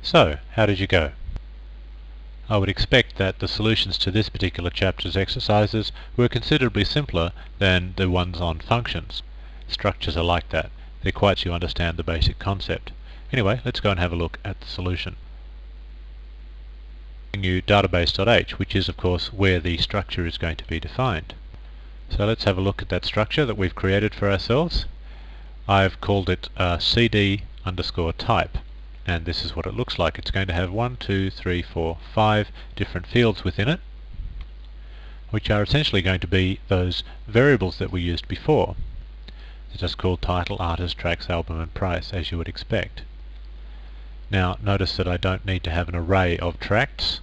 So, how did you go? I would expect that the solutions to this particular chapter's exercises were considerably simpler than the ones on functions. Structures are like that. They're quite so you understand the basic concept. Anyway, let's go and have a look at the solution. New database.h, which is of course where the structure is going to be defined. So let's have a look at that structure that we've created for ourselves. I've called it cd_type, and this is what it looks like. It's going to have 1, 2, 3, 4, 5 different fields within it, which are essentially going to be those variables that we used before. They're just called title, artist, tracks, album and price, as you would expect. Now notice that I don't need to have an array of tracks.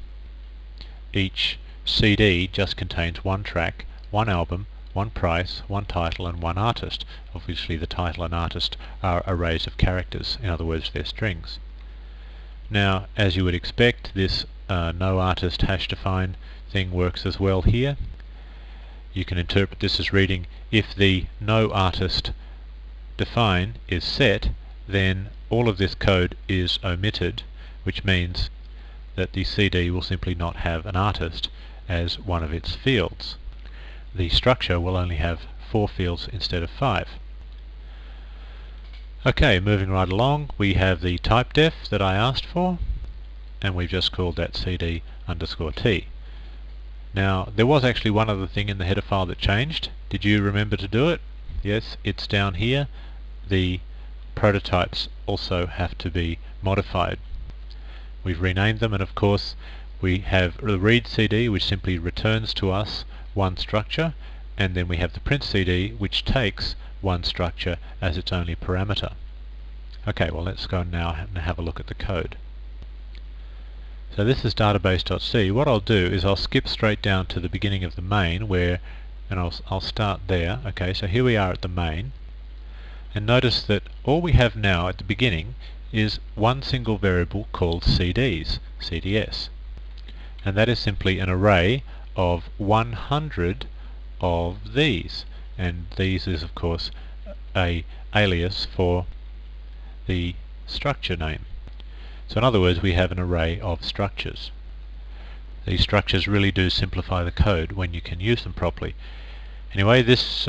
Each CD just contains one track, one album, one price, one title and one artist. Obviously the title and artist are arrays of characters, in other words they're strings. Now as you would expect, this no artist hash define thing works as well here. You can interpret this as reading, if the no artist define is set, then all of this code is omitted, which means that the CD will simply not have an artist as one of its fields. The structure will only have 4 fields instead of 5. Okay, moving right along, we have the type def that I asked for, and we've just called that cd_t. Now, there was actually one other thing in the header file that changed. Did you remember to do it? Yes, it's down here. The prototypes also have to be modified. We've renamed them, and of course we have the read CD, which simply returns to us one structure, and then we have the print CD, which takes one structure as its only parameter. Okay, well let's go now and have a look at the code. So this is database.c. What I'll do is I'll skip straight down to the beginning of the main, and I'll start there. Okay, so here we are at the main, and notice that all we have now at the beginning is one single variable called CDs, CDS, and that is simply an array of 100 of these, and these is of course a alias for the structure name. So in other words, we have an array of structures. These structures really do simplify the code when you can use them properly. Anyway, this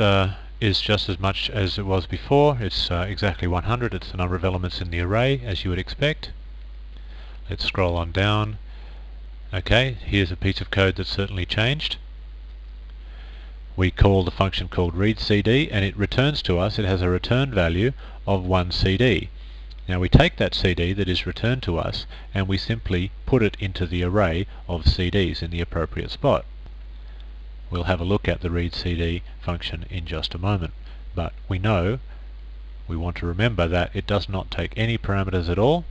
is just as much as it was before. It's exactly 100. It's the number of elements in the array, as you would expect. Let's scroll on down. Okay, here's a piece of code that's certainly changed. We call the function called readCD, and it returns to us, it has a return value of 1 CD. Now we take that CD that is returned to us and we simply put it into the array of CDs in the appropriate spot. We'll have a look at the readCD function in just a moment, but we want to remember that it does not take any parameters at all,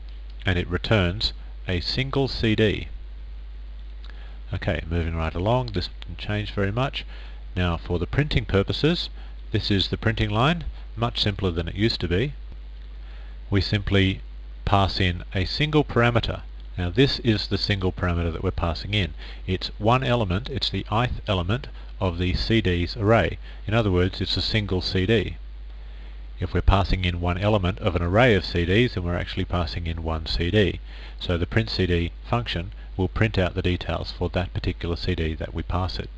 and it returns a single CD. Okay, moving right along, this didn't change very much. Now for the printing purposes, this is the printing line, much simpler than it used to be. We simply pass in a single parameter. Now this is the single parameter that we're passing in. It's one element, it's the ith element of the CD's array. In other words, it's a single CD. If we're passing in one element of an array of CDs, then we're actually passing in one CD. So the printCD function will print out the details for that particular CD that we pass it.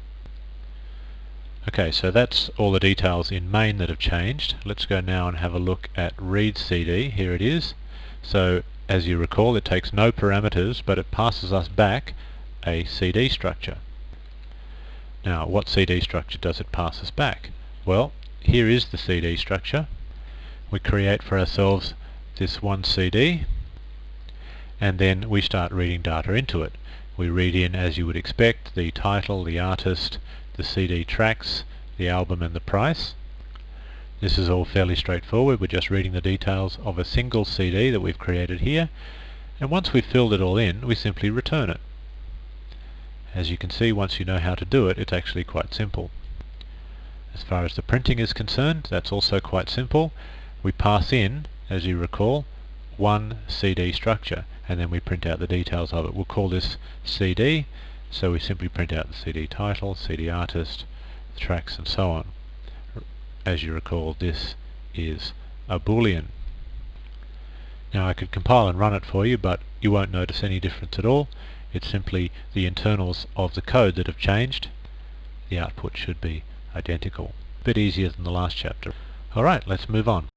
Okay, so that's all the details in main that have changed. Let's go now and have a look at readCD. Here it is. So as you recall, it takes no parameters, but it passes us back a CD structure. Now what CD structure does it pass us back? Well, here is the CD structure. We create for ourselves this one CD, and then we start reading data into it. We read in, as you would expect, the title, the artist, the CD tracks, the album and the price. This is all fairly straightforward. We're just reading the details of a single CD that we've created here, and once we've filled it all in, we simply return it. As you can see, once you know how to do it, it's actually quite simple. As far as the printing is concerned, that's also quite simple. We pass in, as you recall, one CD structure, and then we print out the details of it. We'll call this CD, so we simply print out the CD title, CD artist, tracks and so on. As you recall, this is a boolean. Now I could compile and run it for you, but you won't notice any difference at all. It's simply the internals of the code that have changed. The output should be identical. A bit easier than the last chapter. Alright, let's move on.